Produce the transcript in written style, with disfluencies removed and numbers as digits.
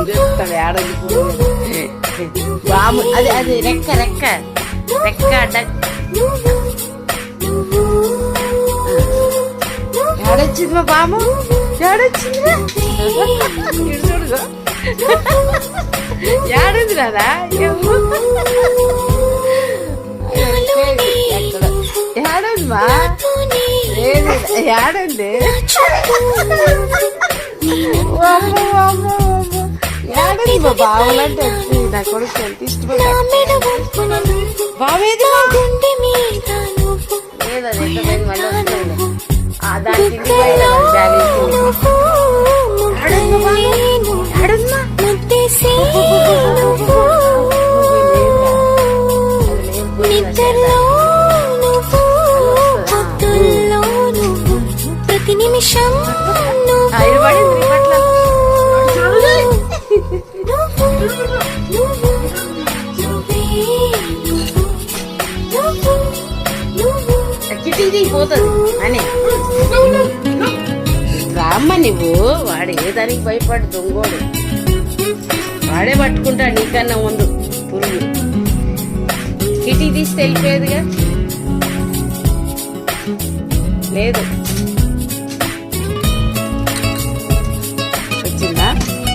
చెప్తాడు ఏడది బాము. అది అది రెక్క రెక్క రెక్క అడ్డ ఏడొచ్చింది మా బాము, ఏడొచ్చింది చూడుగా ఏడుంది రాదా ఏడుంది మా ఏడుంది ఏడుంది మా బావులంటే నా కొడుకు ఎంత ఇష్టపడ్డా బావేది దానికి ప్రతి నిమిషం పోతుంది అని రామ్మ నువ్వు. వాడు ఏ దానికి భయపడు దొంగోడు, వాడే పట్టుకుంటాడు నీకన్నా ముందు పురుగు. కిటీ తీసి వెళ్ళిపోయేదిగా లేదు.